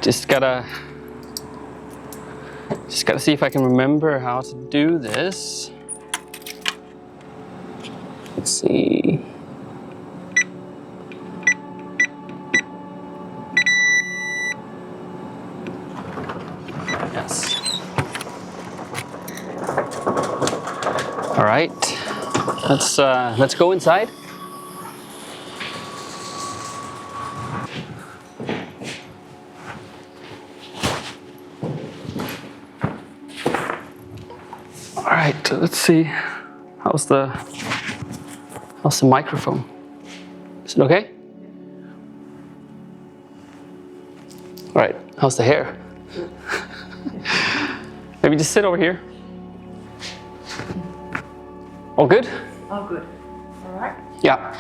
Just gotta see if I can remember how to do this. Let's see. Yes. All right. Let's go inside. All right. Let's see. How's the microphone? Is it okay? All right. How's the hair? Maybe just sit over here. All good? All good. All right. Yeah.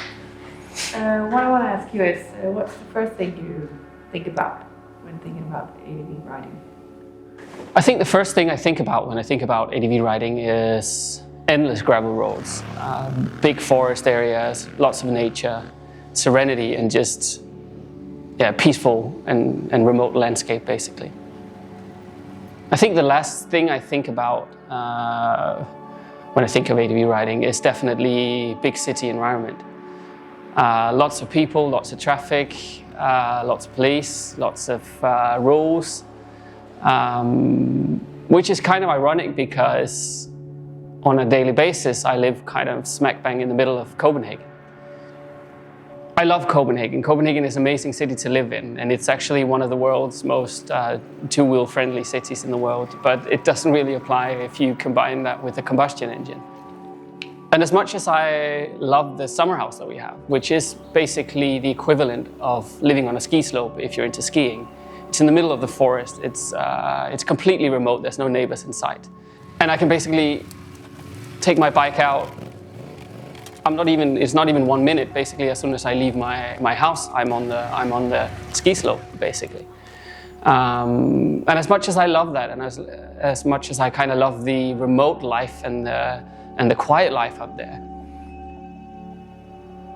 What I want to ask you is, what's the first thing you think about when thinking about ADV riding? I think the first thing I think about when I think about ADV riding is endless gravel roads, big forest areas, lots of nature, serenity, and just peaceful and remote landscape, basically. I think the last thing I think about when I think of ADV riding is definitely big city environment. Lots of people, lots of traffic, lots of police, lots of rules, which is kind of ironic because on a daily basis I live kind of smack bang in the middle of Copenhagen. I love Copenhagen. Copenhagen is an amazing city to live in, and it's actually one of the world's most two-wheel friendly cities in the world, but it doesn't really apply if you combine that with a combustion engine. And as much as I love the summer house that we have, which is basically the equivalent of living on a ski slope if you're into skiing, it's in the middle of the forest, it's completely remote, there's no neighbors in sight. And I can basically take my bike out. It's not even 1 minute, basically. As soon as I leave my house, I'm on the ski slope, basically. And as much as I love that, and as much as I kind of love the remote life and the quiet life up there,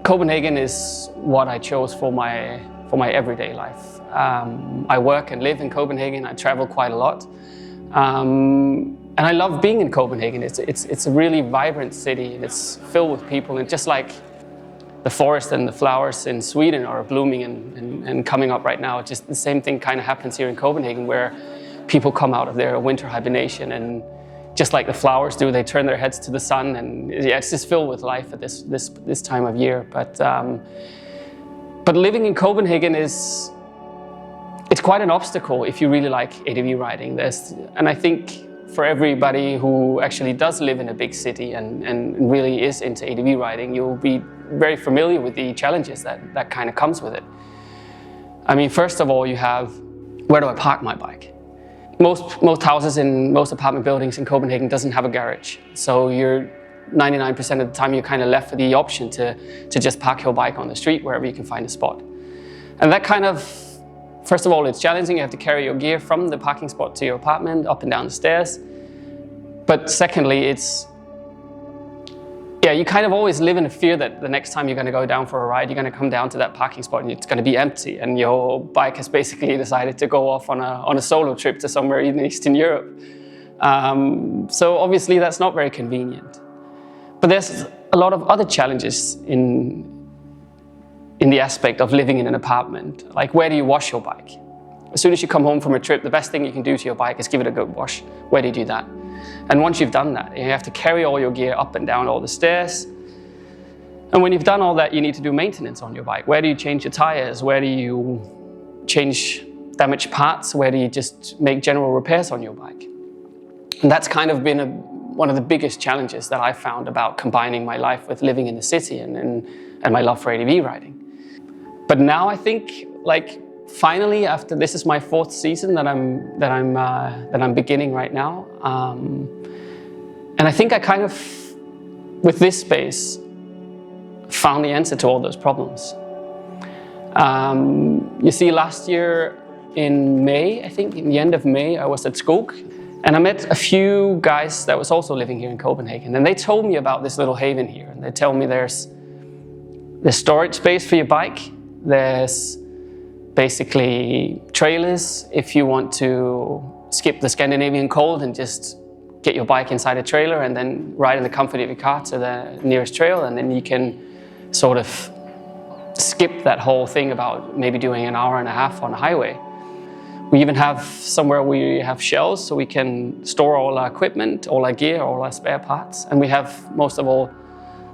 Copenhagen is what I chose for my everyday life. I work and live in Copenhagen. I travel quite a lot. And I love being in Copenhagen. It's a really vibrant city, and it's filled with people. And just like the forest and the flowers in Sweden are blooming and coming up right now, just the same thing kind of happens here in Copenhagen, where people come out of their winter hibernation, and just like the flowers do, they turn their heads to the sun, and it's just filled with life at this time of year. But living in Copenhagen it's quite an obstacle if you really like ADV riding. And I think for everybody who actually does live in a big city and really is into ADV riding, you'll be very familiar with the challenges that kind of comes with it. I mean, first of all, you have, where do I park my bike? Most houses in most apartment buildings in Copenhagen doesn't have a garage. So you're 99% of the time you're kind of left with the option to just park your bike on the street wherever you can find a spot. And that kind of, first of all, it's challenging. You have to carry your gear from the parking spot to your apartment, up and down the stairs. But secondly, you kind of always live in a fear that the next time you're going to go down for a ride, you're going to come down to that parking spot and it's going to be empty, and your bike has basically decided to go off on a solo trip to somewhere in Eastern Europe. So obviously that's not very convenient. But there's a lot of other challenges in the aspect of living in an apartment. Like, where do you wash your bike? As soon as you come home from a trip, the best thing you can do to your bike is give it a good wash. Where do you do that? And once you've done that, you have to carry all your gear up and down all the stairs. And when you've done all that, you need to do maintenance on your bike. Where do you change your tires? Where do you change damaged parts? Where do you just make general repairs on your bike? And that's kind of been one of the biggest challenges that I found about combining my life with living in the city and my love for ADV riding. But now I think, like, finally, after this is my 4th season that I'm beginning right now, and I think I kind of, with this space, found the answer to all those problems. You see, last year in May, I think in the end of May, I was at Skog, and I met a few guys that was also living here in Copenhagen, and they told me about this little haven here, and they tell me there's storage space for your bike. There's basically trailers if you want to skip the Scandinavian cold and just get your bike inside a trailer and then ride in the comfort of your car to the nearest trail, and then you can sort of skip that whole thing about maybe doing an hour and a half on a highway. We even have somewhere we have shelves so we can store all our equipment, all our gear, all our spare parts, and we have most of all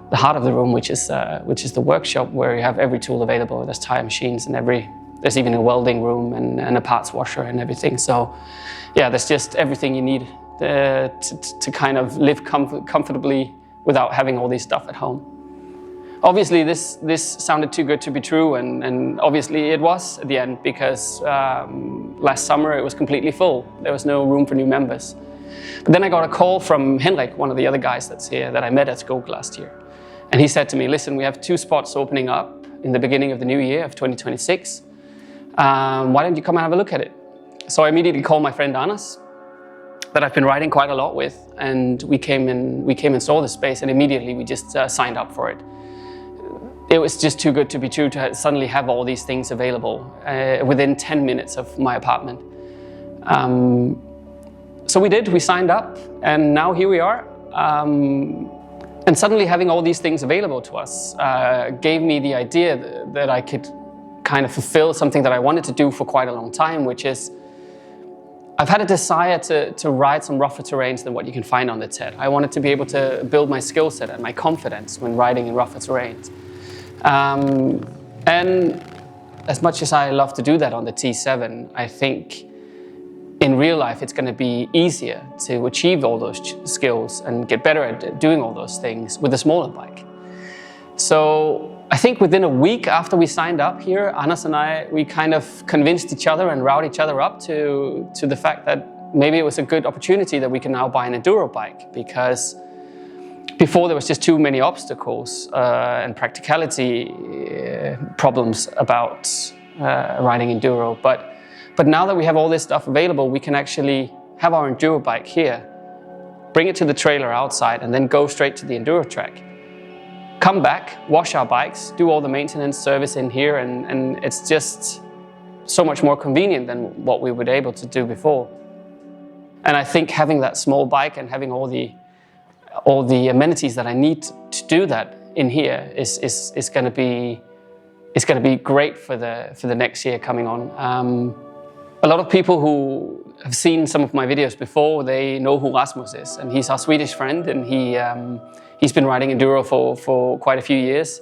the heart of the room, which is the workshop, where you have every tool available. There's tire machines and there's even a welding room and a parts washer and everything. So yeah, there's just everything you need to kind of live comfortably without having all this stuff at home. Obviously this sounded too good to be true, and obviously it was at the end, because last summer it was completely full. There was no room for new members. But then I got a call from Henrik, one of the other guys that's here, that I met at Skog last year. And he said to me, listen, we have 2 spots opening up in the beginning of the new year of 2026. Why don't you come and have a look at it? So I immediately called my friend Anders, that I've been riding quite a lot with, and we came and saw the space, and immediately we just signed up for it. It was just too good to be true to suddenly have all these things available within 10 minutes of my apartment. So we signed up, and now here we are. And suddenly having all these things available to us gave me the idea that I could kind of fulfill something that I wanted to do for quite a long time, which is I've had a desire to ride some rougher terrains than what you can find on the TED. I wanted to be able to build my skill set and my confidence when riding in rougher terrains. And as much as I love to do that on the T7, I think in real life it's going to be easier to achieve all those skills and get better at doing all those things with a smaller bike. So I think within a week after we signed up here, Anders and we kind of convinced each other and routed each other up to the fact that maybe it was a good opportunity that we can now buy an enduro bike, because before there was just too many obstacles and practicality problems about riding enduro. But now that we have all this stuff available, we can actually have our enduro bike here, bring it to the trailer outside, and then go straight to the enduro track. Come back, wash our bikes, do all the maintenance service in here, and it's just so much more convenient than what we were able to do before. And I think having that small bike and having all the amenities that I need to do that in here is going to be great for the next year coming on. A lot of people who have seen some of my videos before, they know who Rasmus is, and he's our Swedish friend, and he's been riding enduro for quite a few years.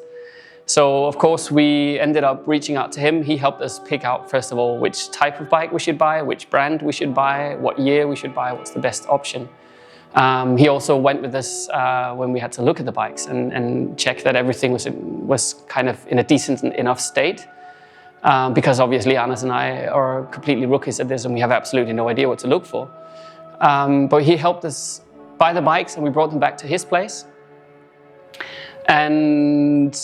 So of course we ended up reaching out to him. He helped us pick out, first of all, which type of bike we should buy, which brand we should buy, what year we should buy, what's the best option. He also went with us when we had to look at the bikes and check that everything was kind of in a decent enough state. Because obviously Anders and I are completely rookies at this and we have absolutely no idea what to look for. But he helped us buy the bikes and we brought them back to his place. And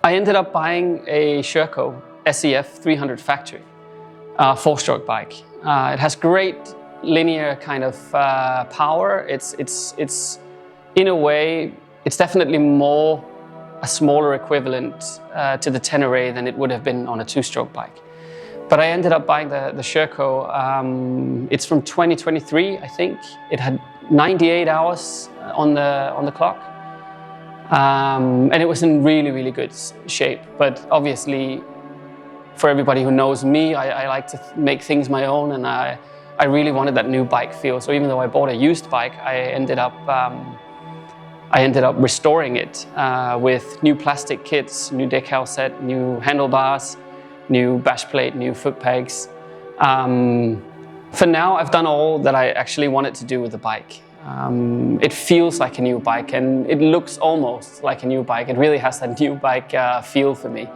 I ended up buying a Sherco SEF 300 factory, 4-stroke bike. It has great linear kind of power. It's in a way, it's definitely more a smaller equivalent to the Tenere than it would have been on a 2-stroke bike. But I ended up buying the Sherco. It's from 2023, I think. It had 98 hours on the clock. And it was in really, really good shape. But obviously, for everybody who knows me, I like to make things my own, and I really wanted that new bike feel. So even though I bought a used bike, I ended up restoring it with new plastic kits, new decal set, new handlebars, new bash plate, new foot pegs. For now, I've done all that I actually wanted to do with the bike. It feels like a new bike and it looks almost like a new bike. It really has that new bike feel for me.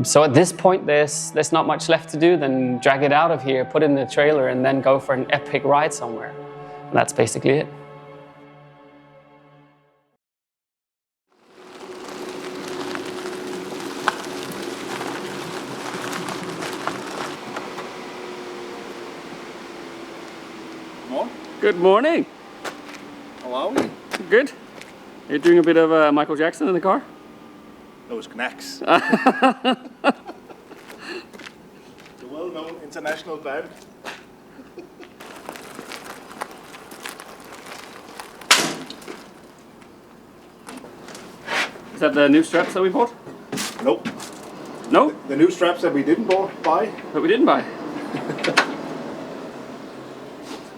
So at this point, there's not much left to do than drag it out of here, put it in the trailer, and then go for an epic ride somewhere. And that's basically it. Good morning. How are we? Good. You're doing a bit of Michael Jackson in the car? Those connects. international band. Is that the new straps that we bought? Nope. No? The new straps that we didn't buy. That we didn't buy.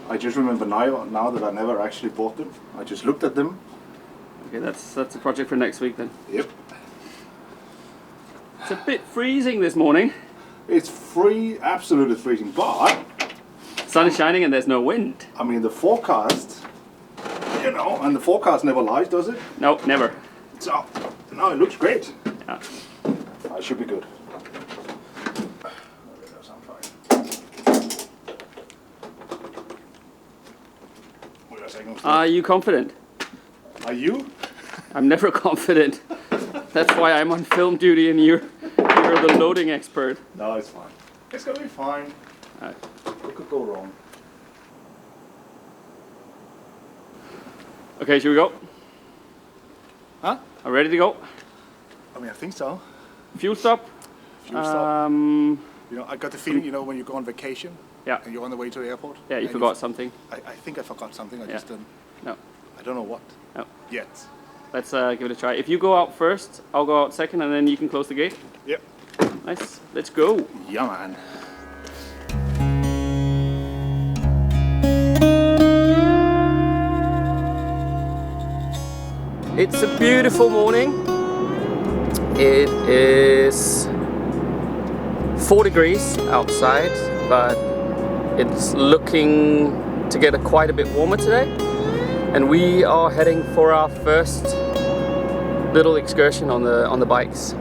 I just remember now that I never actually bought them. I just looked at them. Okay, that's a project for next week then. Yep. It's a bit freezing this morning. It's absolutely freezing, but Sun is shining and there's no wind. I mean the forecast, and the forecast never lies, does it? No, never. So, no, it looks great. Yeah. I should be good. Are you confident? Are you? I'm never confident. That's why I'm on film duty and you're the loading expert. No, it's fine. It's gonna be fine. Alright. What could go wrong? Okay, should we go? Huh? Are we ready to go? I mean, I think so. Fuel stop? Fuel stop. I got the feeling, when you go on vacation. Yeah. And you're on the way to the airport. Yeah, you forgot something. I think I forgot something. I just didn't. No. I don't know what. No. Yet. Let's give it a try. If you go out first, I'll go out second, and then you can close the gate. Yep. Nice. Let's go. Yeah, man. It's a beautiful morning. It is 4 degrees outside, but it's looking to get quite a bit warmer today. And we are heading for our first little excursion on the bikes.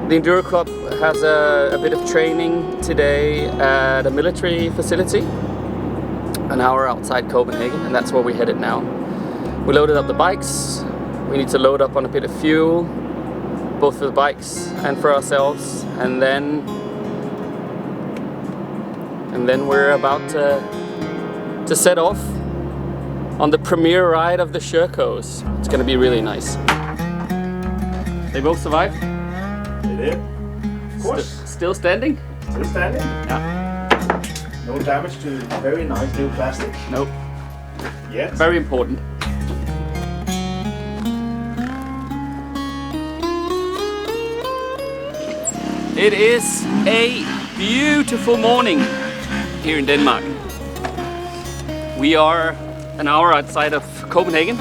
The Enduro Club has a bit of training today at a military facility, an hour outside Copenhagen, and that's where we're headed now. We loaded up the bikes. We need to load up on a bit of fuel, both for the bikes and for ourselves, and then we're about to set off on the premiere ride of the Sherkos. It's going to be really nice. They both survived? They did. Of course. Still standing? Still standing. Yeah. No damage to very nice new plastic. Nope. Yet. Very important. It is a beautiful morning here in Denmark. We are an hour outside of Copenhagen.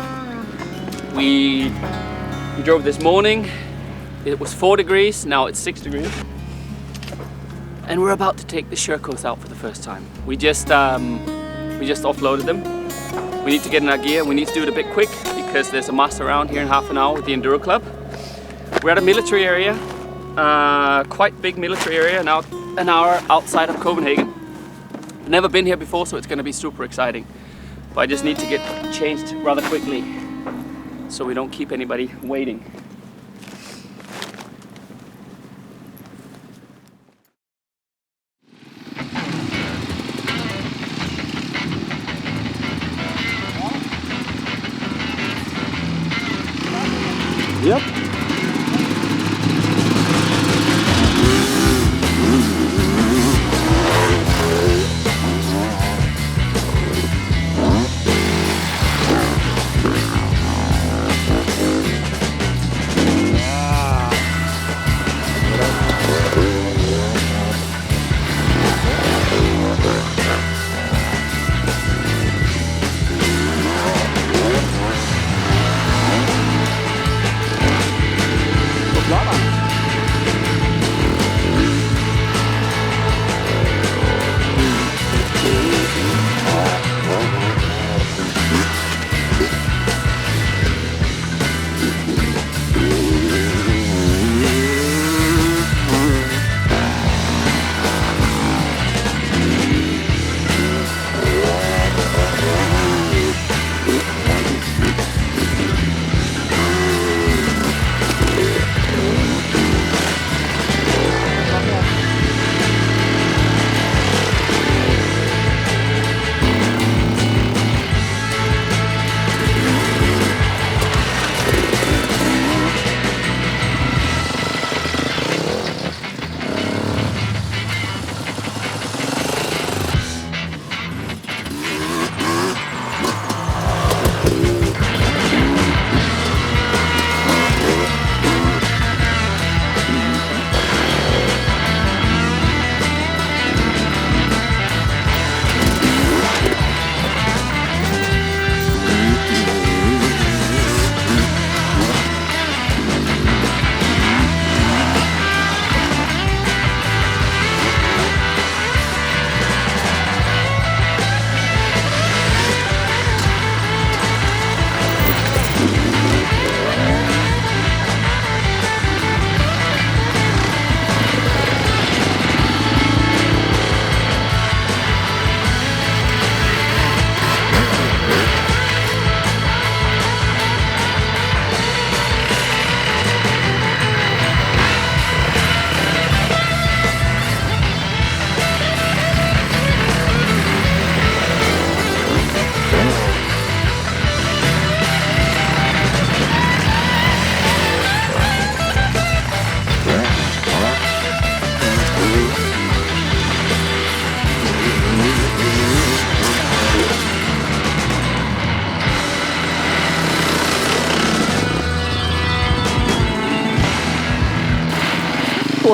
We drove this morning. It was 4 degrees, now it's 6 degrees. And we're about to take the Sherkos out for the first time. We just offloaded them. We need to get in our gear. We need to do it a bit quick because there's a mass around here in half an hour with the Enduro Club. We're at a military area, quite big military area, now an hour outside of Copenhagen. Never been here before, so it's going to be super exciting. But I just need to get changed rather quickly so we don't keep anybody waiting. Yep.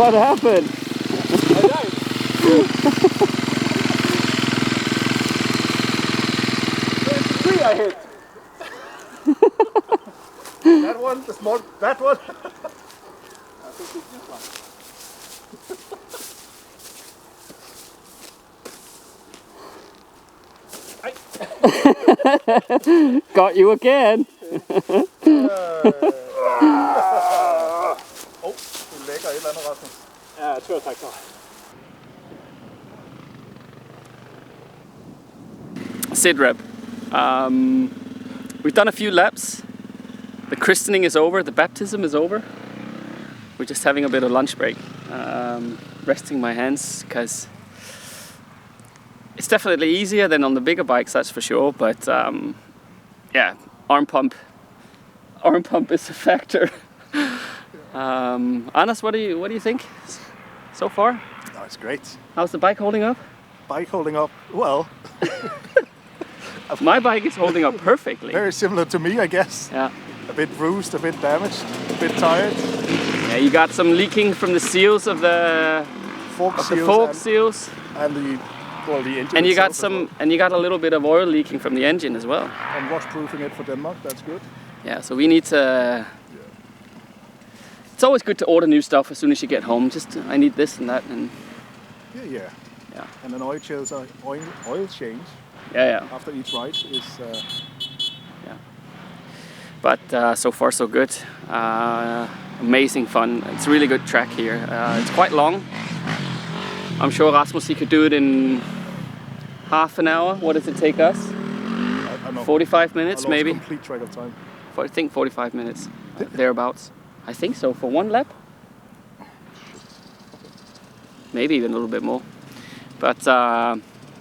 What happened? I died. There's a tree I hit. That one, the small, that one. I think it's this one. Got you again. Du lægger et eller andet, Rasmus. Ja, jeg tror tak. Sit rep. We've done a few laps. The christening is over, the baptism is over. We're just having a bit of lunch break. Resting my hands because it's definitely easier than on the bigger bikes, that's for sure. But yeah, arm pump is a factor. Anders, what do you think so far? No, it's great. How's the bike holding up? Bike holding up well. My bike is holding up perfectly. Very similar to me, I guess. Yeah. A bit bruised, a bit damaged, a bit tired. Yeah, you got some leaking from the seals of the Fork seals. And the engine. And you got itself as well. and you got a little bit of oil leaking from the engine as well. And wash-proofing it for Denmark, that's good. Yeah, so we need to. It's always good to order new stuff as soon as you get home. Just I need this and that and. Yeah. Yeah. And an oil change Yeah. after each ride is. But so far so good. Amazing fun. It's really good track here. It's quite long. I'm sure Rasmus, he could do it in half an hour. What does it take us? I don't know. 45 minutes I lost maybe? complete track of time. I think 45 minutes, thereabouts. I think so, for one lap. Maybe even a little bit more. But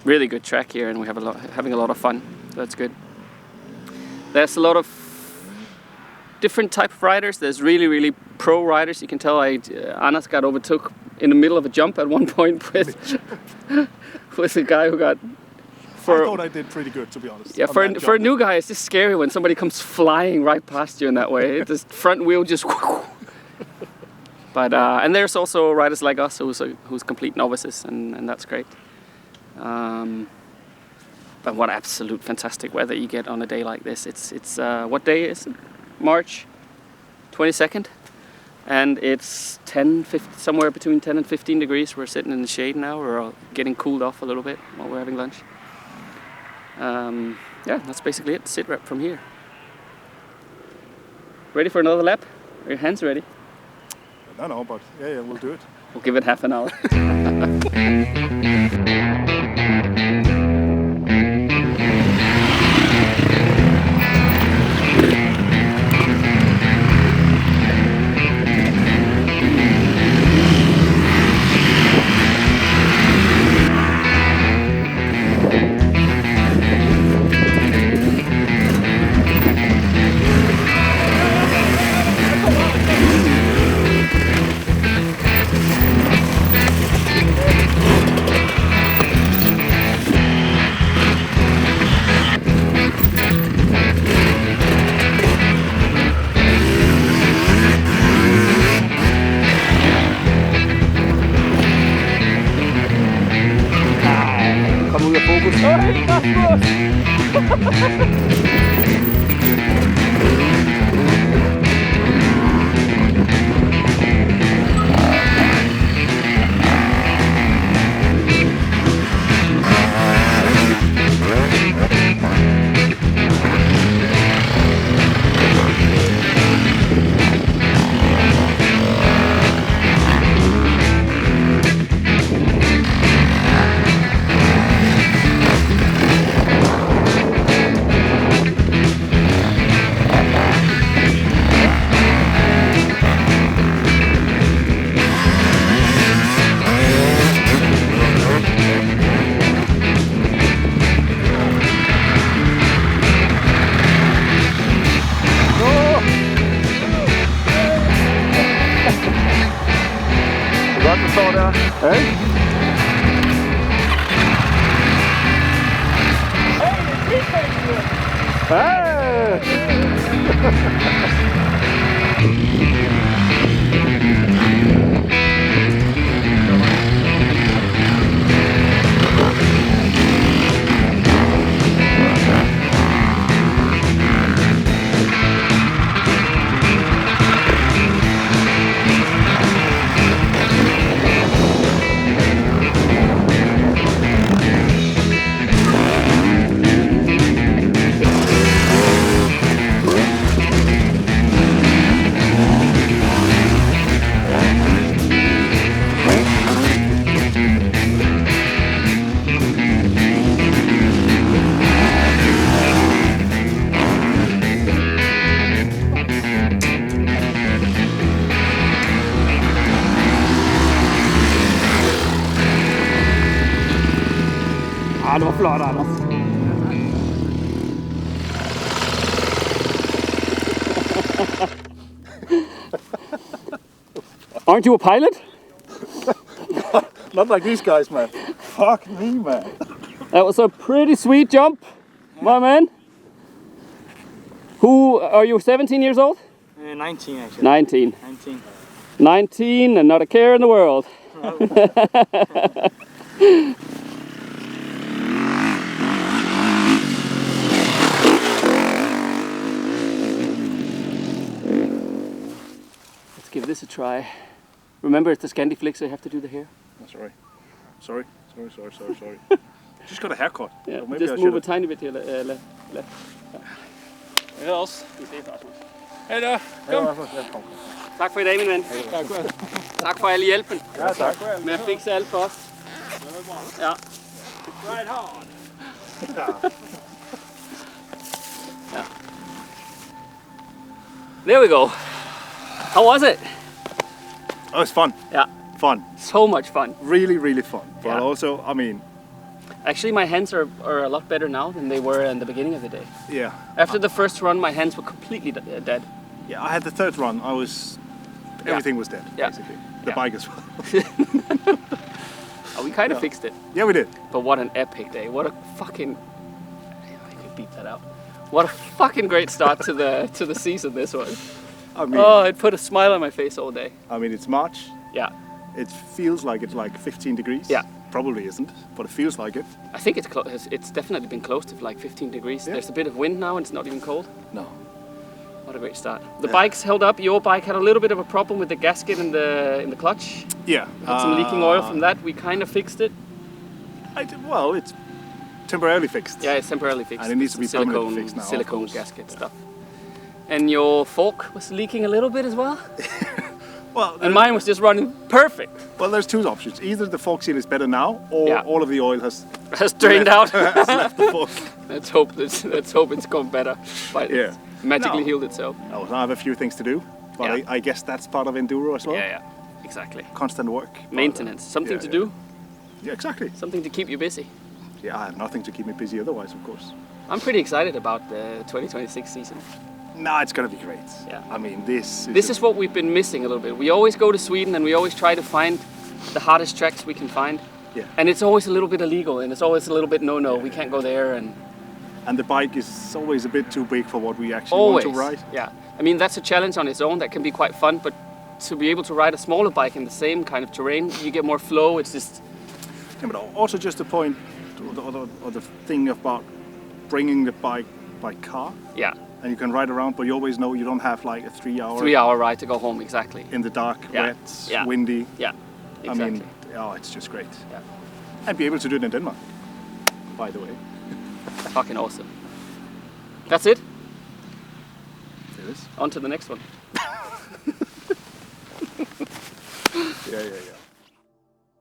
really good track here and we have having a lot of fun. So that's good. There's a lot of different type of riders. There's really pro riders. You can tell Anders got overtook in the middle of a jump at one point with a guy who got. I thought I did pretty good, to be honest. Yeah, for a new guy, it's just scary when somebody comes flying right past you in that way. The front wheel just. But and there's also riders like us who's complete novices, and that's great. But what absolute fantastic weather you get on a day like this. It's what day is it? March 22nd, and it's 15, somewhere between 10 and 15 degrees. We're sitting in the shade now. We're getting cooled off a little bit while we're having lunch. Yeah, that's basically it. Sit rep from here. Ready for another lap? Are your hands ready? No, but yeah, we'll do it. We'll give it half an hour. det var flot, Anders. Aren't you a pilot? Not like these guys, man. Fuck me, man. That was a pretty sweet jump, my man. Who are you? 17 years old? 19 actually. 19. 19. 19 and not a care in the world. Let's give this a try. Remember, it's the Scandi flick, so you have to do the hair. Sorry. Sorry. Just got a haircut. Yeah, So maybe just I move a should've- tiny bit to your left. Ellers. Hej der. Kom. Tak for i dag, min ven. Tak for al hjælpen Ja, tak. med at fikse alt for os. Ja. Right hard. Ja. There we go. How was it? Oh, it's fun. Yeah, Fun. so much fun. Really, really fun. But Yeah. also, I mean, Actually, my hands are a lot better now than they were in the beginning of the day. yeah. After the first run, my hands were completely dead. Yeah, I had the third run. Everything was dead, Yeah. basically. The Yeah. bike as well. Oh, we kind of fixed it. Yeah, we did. But what an epic day. What a fucking... I could beat that out. What a fucking great start to the season this was. I mean, Oh, it put a smile on my face all day. it's March. Yeah. It feels like it's like 15 degrees. Yeah. Probably isn't, but it feels like it. I think it's definitely been close to like 15 degrees. Yeah. There's a bit of wind now and it's not even cold. No. What a great start. The Yeah. bike's held up. Your bike had a little bit of a problem with the gasket in the clutch. Yeah. Had some leaking oil from that. We kind of fixed it. Well, it's temporarily fixed. Yeah, it's temporarily fixed. And it needs to be It's permanently fixed now, of silicone course. gasket stuff. And your fork was leaking a little bit as well. Well, And mine was just running perfect. well, there's two options. Either the fork seal is better now, or Yeah. all of the oil has Has drained out. left the fork. Let's hope it's gone better. But Yeah. it's magically No. healed itself. Oh, I have a few things to do, but Yeah. I guess that's part of enduro as well. Yeah, exactly. Constant work. But, Maintenance, something yeah, to yeah. do, Yeah, exactly. something to keep you busy. Yeah, I have nothing to keep me busy otherwise, of course. I'm pretty excited about the 2026 season. No, it's gonna be great. Yeah. I mean, this This is what we've been missing a little bit. We always go to Sweden and we always try to find the hardest tracks we can find. Yeah. And it's always a little bit illegal and it's always a little bit no, we can't go there and And the bike is always a bit too big for what we actually always. want to ride. Yeah. I mean, that's a challenge on its own that can be quite fun, but to be able to ride a smaller bike in the same kind of terrain, you get more flow. It's just, Yeah, but also just the point, or the thing about bringing the bike by car, yeah, and you can ride around, but you always know you don't have like a 3 hour 3-hour ride to go home, exactly. in the dark, Yeah. wet, Yeah. windy. Yeah, exactly. I mean, oh, it's just great. Yeah. And be able to do it in Denmark, by the way. Fucking awesome. That's it. It is. On to the next one. Yeah.